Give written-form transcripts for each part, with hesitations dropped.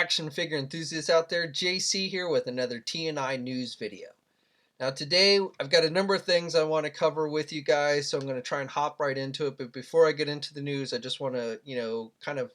action figure enthusiasts out there, JC here with another TNI news video. Now today I've got a number of things I want to cover with you guys, so I'm going to try and hop right into it. But before I get into the news, I just want to, kind of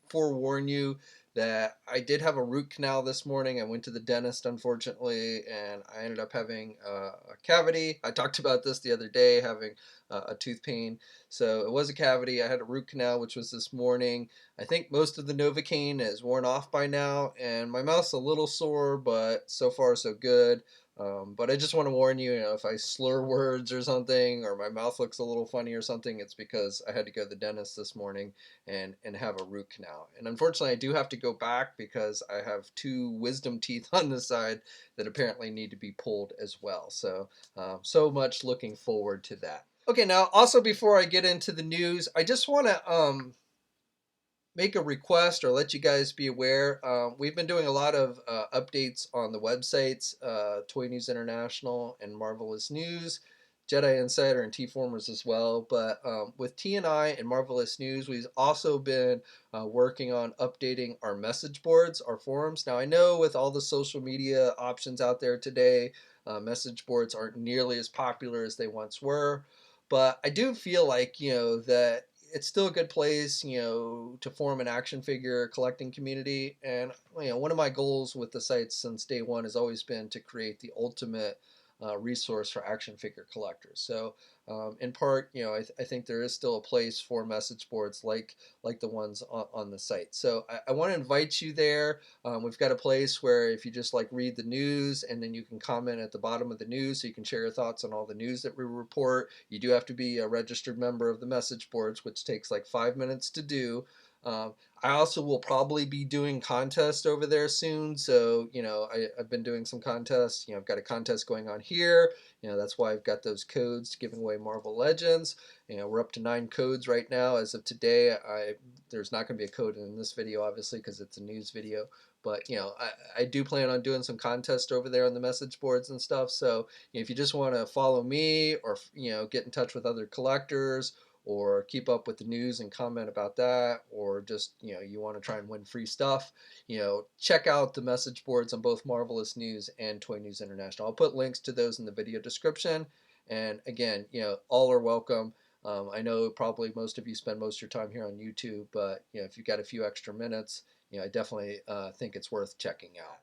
forewarn you that I did have a root canal this morning. I went to the dentist, unfortunately, and I ended up having a cavity. I talked about this the other day, having a tooth pain. So it was a cavity. I had a root canal, which was this morning. I think most of the Novocaine is worn off by now, and my mouth's a little sore, but so far so good. But I just want to warn you, if I slur words or something, or my mouth looks a little funny or something, it's because I had to go to the dentist this morning and have a root canal. And unfortunately, I do have to go back because I have two wisdom teeth on the side that apparently need to be pulled as well. So much looking forward to that. Okay, now also before I get into the news, I just want to make a request or let you guys be aware. We've been doing a lot of updates on the websites, Toy News International and Marvelous News, Jedi Insider and T-Formers as well. But with TNI and Marvelous News, we've also been working on updating our message boards, our forums. Now I know with all the social media options out there today, message boards aren't nearly as popular as they once were. But I do feel like, that it's still a good place, to form an action figure collecting community. And, one of my goals with the site since day one has always been to create the ultimate resource for action figure collectors. So, in part, I think there is still a place for message boards like the ones on the site. So I want to invite you there. We've got a place where if you just read the news, and then you can comment at the bottom of the news, so you can share your thoughts on all the news that we report. You do have to be a registered member of the message boards, which takes like 5 minutes to do. I also will probably be doing contests over there soon. So, I've been doing some contests. I've got a contest going on here. That's why I've got those codes giving away Marvel Legends. We're up to 9 codes right now. As of today, there's not going to be a code in this video, obviously, because it's a news video. But, I do plan on doing some contests over there on the message boards and stuff. So, if you just want to follow me or, get in touch with other collectors, or keep up with the news and comment about that, or just, you want to try and win free stuff, check out the message boards on both Marvelous News and Toy News International. I'll put links to those in the video description. And again, all are welcome. I know probably most of you spend most of your time here on YouTube, but if you've got a few extra minutes, I definitely think it's worth checking out.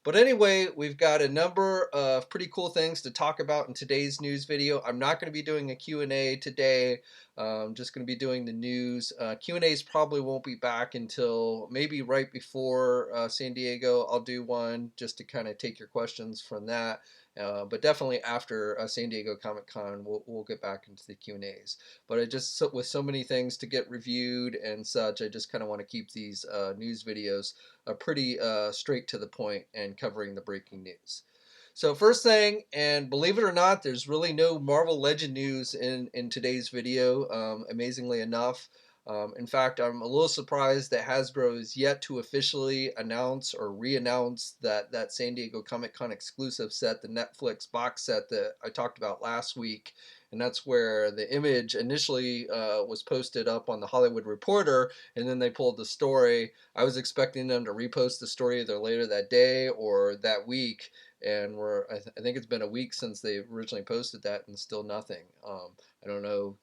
But anyway, we've got a number of pretty cool things to talk about in today's news video. I'm not going to be doing a Q&A today. I'm just going to be doing the news. Q&As probably won't be back until maybe right before San Diego. I'll do one just to kind of take your questions from that. But definitely after San Diego Comic-Con, we'll get back into the Q&As. But with so many things to get reviewed and such, I just kind of want to keep these news videos pretty straight to the point and covering the breaking news. So first thing, and believe it or not, there's really no Marvel Legend news in today's video, amazingly enough. In fact, I'm a little surprised that Hasbro is yet to officially announce or re-announce that San Diego Comic-Con exclusive set, the Netflix box set that I talked about last week. And that's where the image initially was posted up on the Hollywood Reporter, and then they pulled the story. I was expecting them to repost the story either later that day or that week, and I think it's been a week since they originally posted that, and still nothing. I don't know,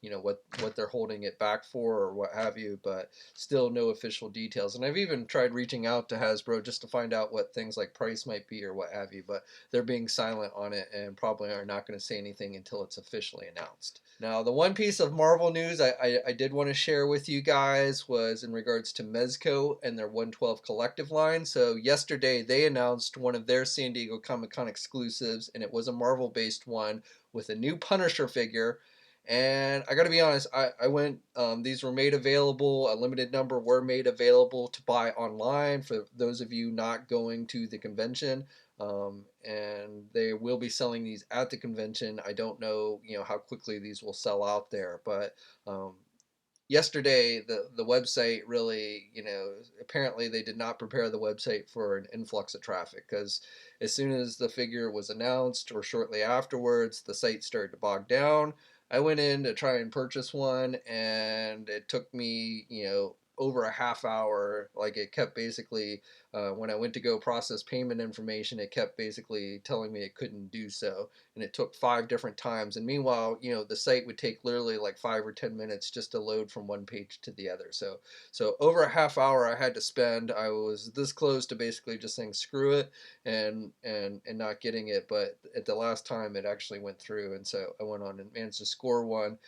what they're holding it back for or what have you, but still no official details. And I've even tried reaching out to Hasbro just to find out what things like price might be or what have you, but they're being silent on it and probably are not going to say anything until it's officially announced. Now, the one piece of Marvel news I did want to share with you guys was in regards to Mezco and their 112 collective line. So yesterday they announced one of their San Diego Comic-Con exclusives, and it was a Marvel-based one with a new Punisher figure. And I got to be honest, I went, these were made available, a limited number were made available to buy online for those of you not going to the convention. And they will be selling these at the convention. I don't know, how quickly these will sell out there, but yesterday the website really, apparently they did not prepare the website for an influx of traffic, because as soon as the figure was announced or shortly afterwards, the site started to bog down. I went in to try and purchase one, and it took me, over a half hour. Like it kept basically, when I went to go process payment information, it kept basically telling me it couldn't do so. And it took 5 different times. And meanwhile, the site would take literally like 5 or 10 minutes just to load from one page to the other. So over a half hour I had to spend. I was this close to basically just saying screw it and not getting it. But at the last time it actually went through. And so I went on and managed to score one.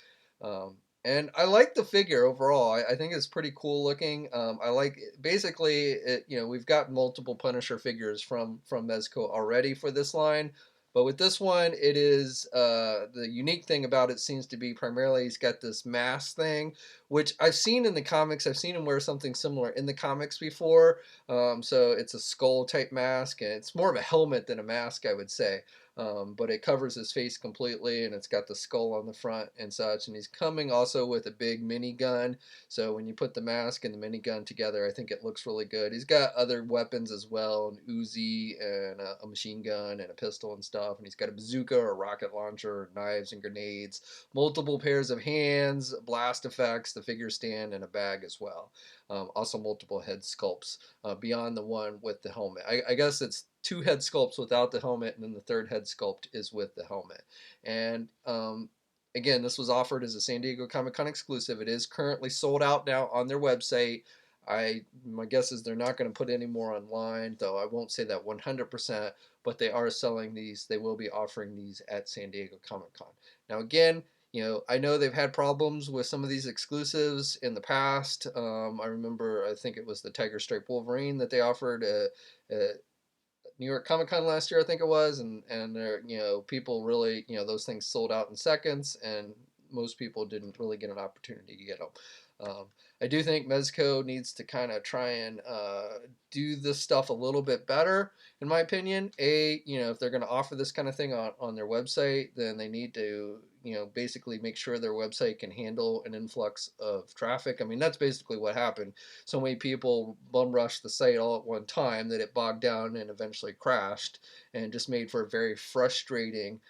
Um, and I like the figure overall. I think it's pretty cool looking. I like basically it. We've got multiple Punisher figures from Mezco already for this line, but with this one, it is the unique thing about it seems to be primarily he's got this mask thing, which I've seen in the comics. I've seen him wear something similar in the comics before. So it's a skull type mask, and it's more of a helmet than a mask, I would say. But it covers his face completely, and it's got the skull on the front and such. And he's coming also with a big minigun. So when you put the mask and the minigun together, I think it looks really good. He's got other weapons as well, an Uzi and a machine gun and a pistol and stuff. And he's got a bazooka or a rocket launcher, knives and grenades, multiple pairs of hands, blast effects, the figure stand, and a bag as well. Also multiple head sculpts beyond the one with the helmet. I guess it's 2 head sculpts without the helmet, and then the 3rd head sculpt is with the helmet. And again, this was offered as a San Diego Comic-Con exclusive. It is currently sold out now on their website. My guess is they're not going to put any more online, though I won't say that 100%, but they are selling these. They will be offering these at San Diego Comic-Con. Now again, I know they've had problems with some of these exclusives in the past. I remember, I think it was the Tiger Stripe Wolverine that they offered at New York Comic Con last year, I think it was, and there, people really, those things sold out in seconds, and most people didn't really get an opportunity to get them. I do think Mezco needs to kind of try and do this stuff a little bit better, in my opinion. If they're going to offer this kind of thing on their website, then they need to, basically make sure their website can handle an influx of traffic. I mean, that's basically what happened. So many people bum rushed the site all at one time that it bogged down and eventually crashed, and just made for a very frustrating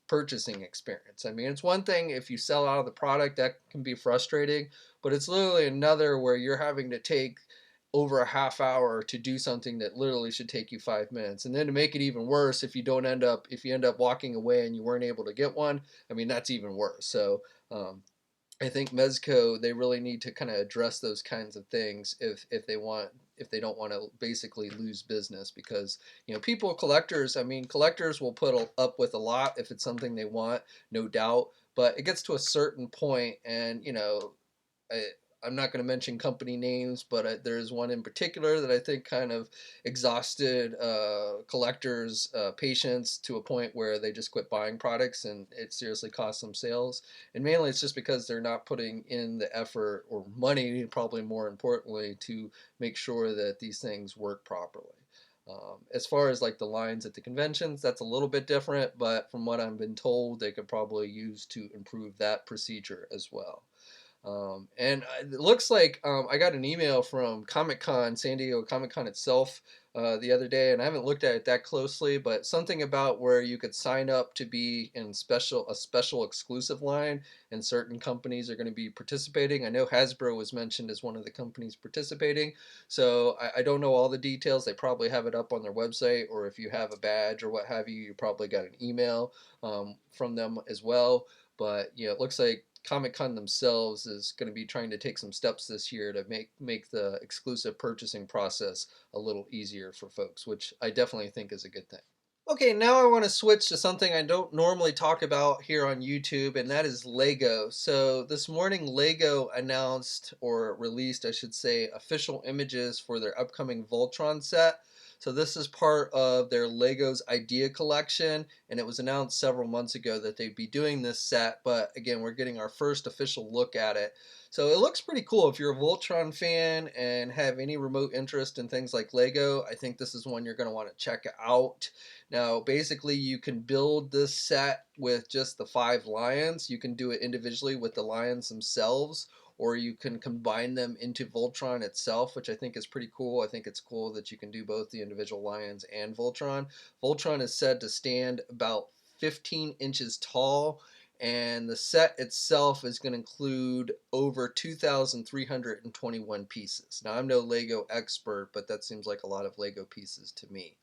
purchasing experience. I mean, it's one thing if you sell out of the product, that can be frustrating, but it's literally another where you're having to take over a half hour to do something that literally should take you 5 minutes. And then to make it even worse, if you end up walking away and you weren't able to get one, I mean, that's even worse. So I think Mezco, they really need to kind of address those kinds of things if they don't want to basically lose business, because collectors, I mean, collectors will put up with a lot if it's something they want, no doubt, but it gets to a certain point, and I, I'm not going to mention company names, but there's one in particular that I think kind of exhausted collectors' patience to a point where they just quit buying products, and it seriously costs them sales. And mainly it's just because they're not putting in the effort or money, probably more importantly, to make sure that these things work properly. As far as like the lines at the conventions, that's a little bit different, but from what I've been told, they could probably use to improve that procedure as well. And it looks like I got an email from Comic Con, San Diego Comic Con itself, the other day, and I haven't looked at it that closely, but something about where you could sign up to be in a special exclusive line, and certain companies are going to be participating. I know Hasbro was mentioned as one of the companies participating, so I don't know all the details. They probably have it up on their website, or if you have a badge or what have you, you probably got an email from them as well. But it looks like Comic Con themselves is going to be trying to take some steps this year to make the exclusive purchasing process a little easier for folks, which I definitely think is a good thing. Okay, now I want to switch to something I don't normally talk about here on YouTube, and that is Lego. So this morning, Lego announced, or released, I should say, official images for their upcoming Voltron set. So this is part of their Lego's Idea Collection, and it was announced several months ago that they'd be doing this set, but again, we're getting our first official look at it. So it looks pretty cool. If you're a Voltron fan and have any remote interest in things like Lego, I think this is one you're going to want to check out. Now, basically, you can build this set with just the 5 lions. You can do it individually with the lions themselves, or you can combine them into Voltron itself, which I think is pretty cool. I think it's cool that you can do both the individual lions and Voltron. Voltron is said to stand about 15 inches tall, and the set itself is going to include over 2,321 pieces. Now, I'm no Lego expert, but that seems like a lot of Lego pieces to me.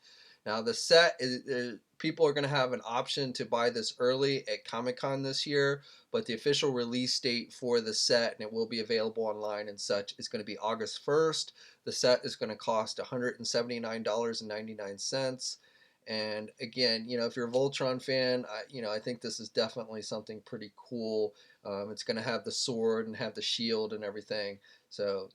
Now, the set is people are going to have an option to buy this early at Comic-Con this year, but the official release date for the set, and it will be available online and such, is going to be August 1st. The set is going to cost $179.99. And again, if you're a Voltron fan, I think this is definitely something pretty cool. It's going to have the sword and have the shield and everything. So,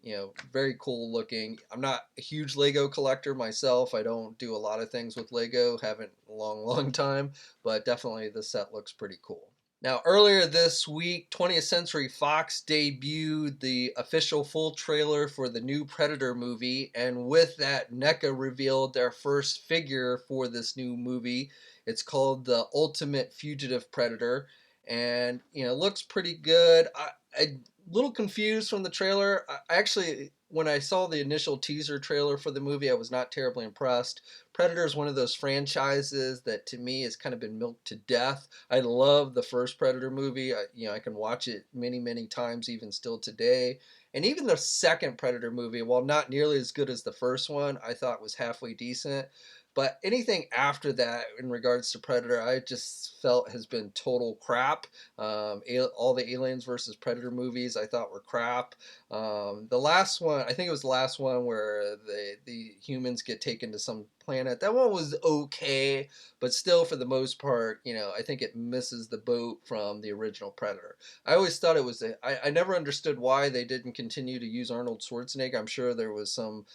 very cool looking. I'm not a huge Lego collector myself. I don't do a lot of things with Lego, haven't a long, long time, but definitely the set looks pretty cool. Now, earlier this week, 20th Century Fox debuted the official full trailer for the new Predator movie, and with that, NECA revealed their first figure for this new movie. It's called the Ultimate Fugitive Predator, and looks pretty good. I little confused from the trailer. I actually, when I saw the initial teaser trailer for the movie, I was not terribly impressed. Predator is one of those franchises that to me has kind of been milked to death. I love the first Predator movie. I can watch it many, many times, even still today. And even the second Predator movie, while not nearly as good as the first one, I thought was halfway decent. But anything after that in regards to Predator, I just felt has been total crap. All the Aliens versus Predator movies I thought were crap. The last one, I think it was the last one where the humans get taken to some planet. That one was okay, but still, for the most part, I think it misses the boat from the original Predator. I always thought it was. I never understood why they didn't continue to use Arnold Schwarzenegger. I'm sure there was some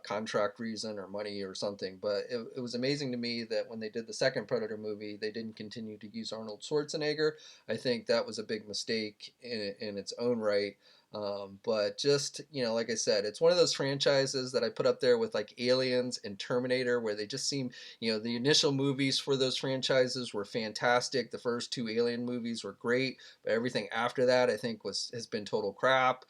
contract reason or money or something, but it was amazing to me that when they did the second Predator movie, they didn't continue to use Arnold Schwarzenegger. I think that was a big mistake in its own right. But just, like I said, it's one of those franchises that I put up there with like Aliens and Terminator, where they just seem, the initial movies for those franchises were fantastic. The first two Alien movies were great, but everything after that I think has been total crap.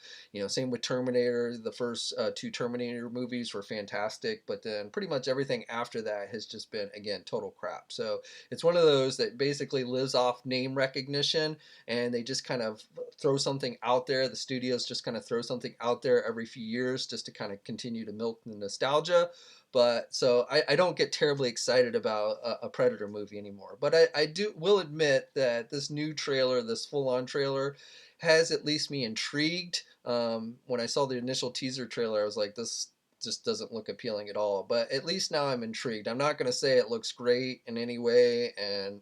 Same with Terminator. The first two Terminator movies were fantastic, but then pretty much everything after that has just been, again, total crap. So it's one of those that basically lives off name recognition, and they just kind of throw something out there. The studios just kind of throw something out there every few years just to kind of continue to milk the nostalgia. But so I don't get terribly excited about a Predator movie anymore. But I will admit that this new trailer, this full-on trailer, has at least me intrigued. When I saw the initial teaser trailer, I was like, this just doesn't look appealing at all. But at least now I'm intrigued. I'm not going to say it looks great in any way, and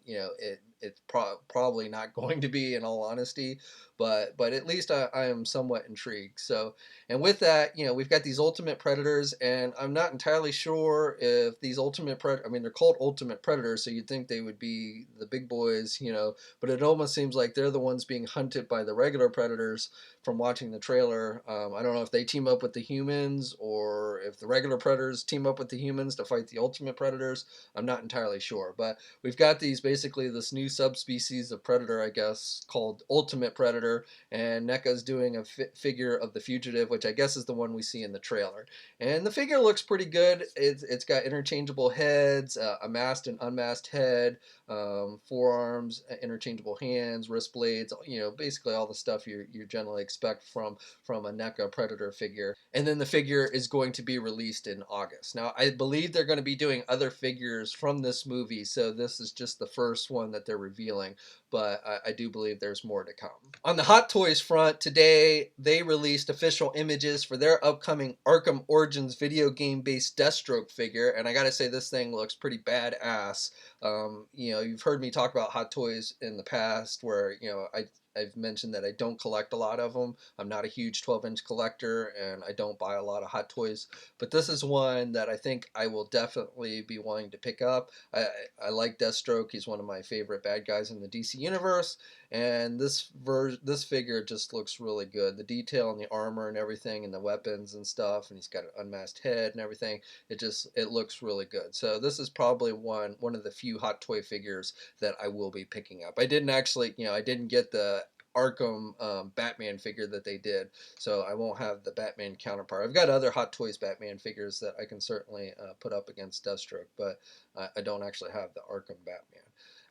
it's probably not going to be, in all honesty. But at least I am somewhat intrigued. So, and with that, we've got these Ultimate Predators, and I'm not entirely sure if these Ultimate Predators, I mean, they're called Ultimate Predators, so you'd think they would be the big boys, but it almost seems like they're the ones being hunted by the regular Predators from watching the trailer. I don't know if they team up with the humans or if the regular Predators team up with the humans to fight the Ultimate Predators. I'm not entirely sure, but we've got basically this new subspecies of Predator, I guess, called Ultimate Predator, and NECA's doing a figure of the Fugitive, which I guess is the one we see in the trailer. And the figure looks pretty good. It's got interchangeable heads, a masked and unmasked head, forearms, interchangeable hands, wrist blades, basically all the stuff you generally expect from a NECA Predator figure. And then the figure is going to be released in August. Now, I believe they're going to be doing other figures from this movie, so this is just the first one that they're revealing, but I do believe there's more to come. On the Hot Toys front, today they released official images for their upcoming Arkham Origins video game based Deathstroke figure, and I gotta say, this thing looks pretty badass. You've heard me talk about Hot Toys in the past, where I've mentioned that I don't collect a lot of them. I'm not a huge 12-inch collector, and I don't buy a lot of Hot Toys. But this is one that I think I will definitely be wanting to pick up. I like Deathstroke. He's one of my favorite bad guys in the DC universe, and this figure just looks really good. The detail on the armor and everything, and the weapons and stuff, and he's got an unmasked head and everything. It looks really good. So this is probably one of the few Hot Toy figures that I will be picking up. I didn't actually, I didn't get the Arkham Batman figure that they did, so I won't have the Batman counterpart. I've got other Hot Toys Batman figures that I can certainly put up against Deathstroke, but I don't actually have the Arkham Batman.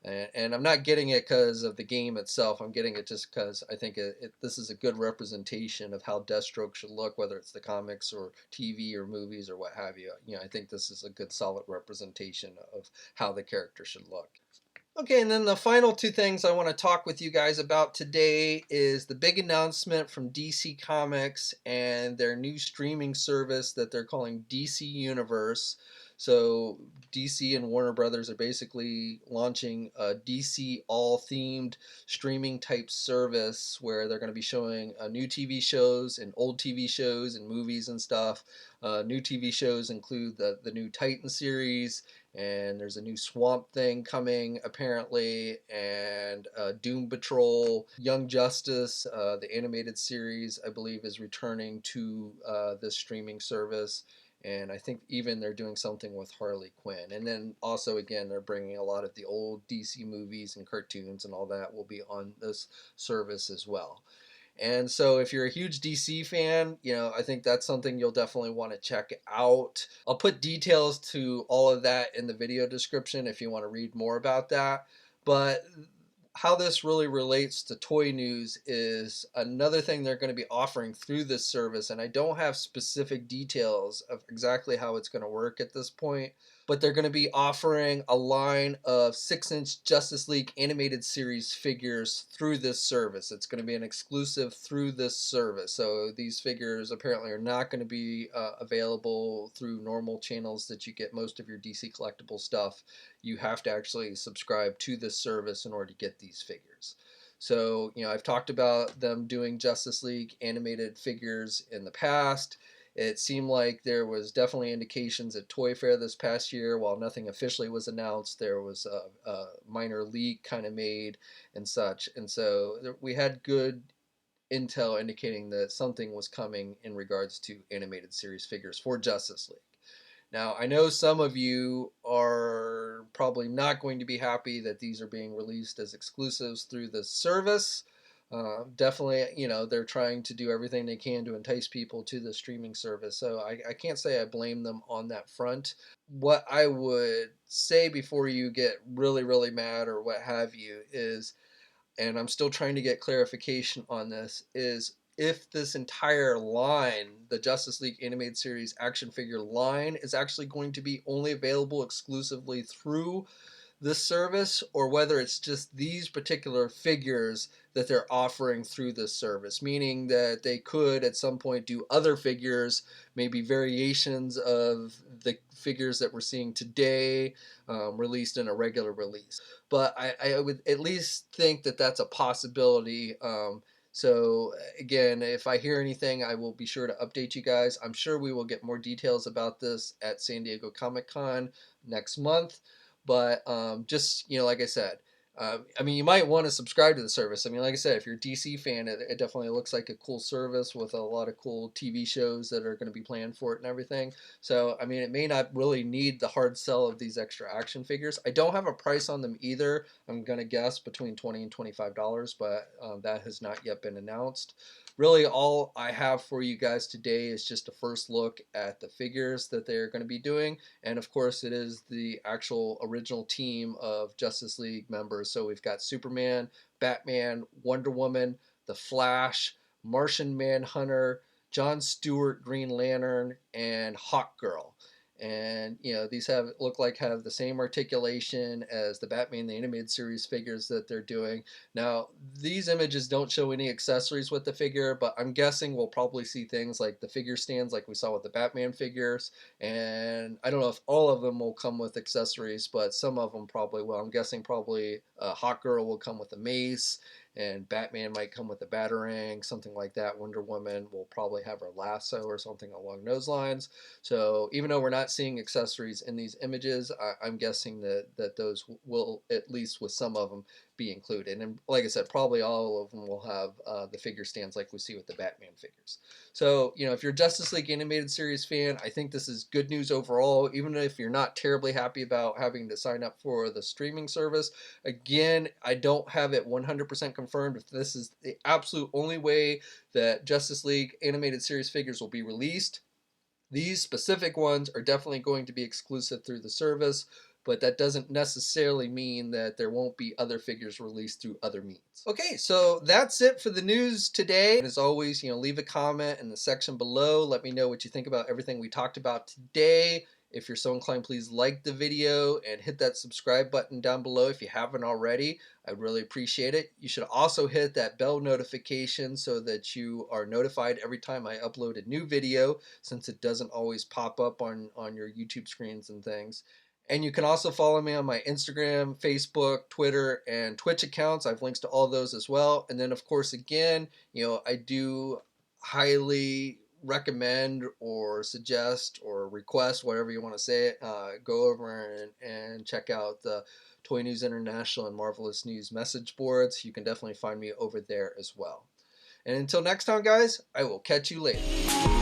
And I'm not getting it because of the game itself. I'm getting it just because I think this is a good representation of how Deathstroke should look, whether it's the comics or TV or movies or what have you. I think this is a good solid representation of how the character should look. Okay, and then the final two things I want to talk with you guys about today is the big announcement from DC Comics and their new streaming service that they're calling DC Universe. So DC and Warner Brothers are basically launching a DC all-themed streaming type service where they're going to be showing new TV shows and old TV shows and movies and stuff. New TV shows include the new Titan series, and there's a new Swamp Thing coming apparently, and Doom Patrol, Young Justice, the animated series I believe is returning to this streaming service, and I think even they're doing something with Harley Quinn. And then also again they're bringing a lot of the old DC movies and cartoons and all that will be on this service as well. And so if you're a huge DC fan, I think that's something you'll definitely want to check out. I'll put details to all of that in the video description if you want to read more about that. But how this really relates to toy news is another thing they're going to be offering through this service, and I don't have specific details of exactly how it's going to work at this point, but they're going to be offering a line of 6-inch Justice League animated series figures through this service. It's going to be an exclusive through this service. So these figures apparently are not going to be available through normal channels that you get most of your DC collectible stuff. You have to actually subscribe to this service in order to get these figures. So, I've talked about them doing Justice League animated figures in the past. It seemed like there was definitely indications at Toy Fair this past year. While nothing officially was announced, there was a minor leak kind of made and such. And so we had good intel indicating that something was coming in regards to animated series figures for Justice League. Now, I know some of you are probably not going to be happy that these are being released as exclusives through this service. Definitely, they're trying to do everything they can to entice people to the streaming service. So I can't say I blame them on that front. What I would say before you get really, really mad or what have you is, and I'm still trying to get clarification on this, is if this entire line, the Justice League animated series action figure line, is actually going to be only available exclusively through this service, or whether it's just these particular figures that they're offering through this service, meaning that they could at some point do other figures, maybe variations of the figures that we're seeing today, released in a regular release. But I would at least think that that's a possibility. So again, if I hear anything, I will be sure to update you guys. I'm sure we will get more details about this at San Diego Comic-Con next month. But just, like I said, you might want to subscribe to the service. Like I said, if you're a DC fan, it definitely looks like a cool service with a lot of cool TV shows that are going to be planned for it and everything. So, it may not really need the hard sell of these extra action figures. I don't have a price on them either. I'm going to guess between $20 and $25, but that has not yet been announced. Really, all I have for you guys today is just a first look at the figures that they're going to be doing. And of course, it is the actual original team of Justice League members. So we've got Superman, Batman, Wonder Woman, The Flash, Martian Manhunter, John Stewart, Green Lantern, and Hawkgirl. And these have the same articulation as the Batman the Animated Series figures that they're doing. Now, these images don't show any accessories with the figure, but I'm guessing we'll probably see things like the figure stands like we saw with the Batman figures. And I don't know if all of them will come with accessories, but some of them probably will. I'm guessing probably Hawkgirl will come with a mace, and Batman might come with a batarang, something like that. Wonder Woman will probably have her lasso or something along those lines. So even though we're not seeing accessories in these images, I'm guessing that those will, at least with some of them, be included. And like I said, probably all of them will have the figure stands like we see with the Batman figures. So, if you're a Justice League Animated Series fan, I think this is good news overall, even if you're not terribly happy about having to sign up for the streaming service. Again, I don't have it 100% confirmed if this is the absolute only way that Justice League Animated Series figures will be released. These specific ones are definitely going to be exclusive through the service, but that doesn't necessarily mean that there won't be other figures released through other means. Okay, so that's it for the news today. As always, leave a comment in the section below. Let me know what you think about everything we talked about today. If you're so inclined, please like the video and hit that subscribe button down below if you haven't already. I'd really appreciate it. You should also hit that bell notification so that you are notified every time I upload a new video, since it doesn't always pop up on your YouTube screens and things. And you can also follow me on my Instagram, Facebook, Twitter, and Twitch accounts. I have links to all those as well. And then, of course, again, I do highly recommend or suggest or request, whatever you want to say it, go over and check out the Toy News International and Marvelous News message boards. You can definitely find me over there as well. And until next time, guys, I will catch you later.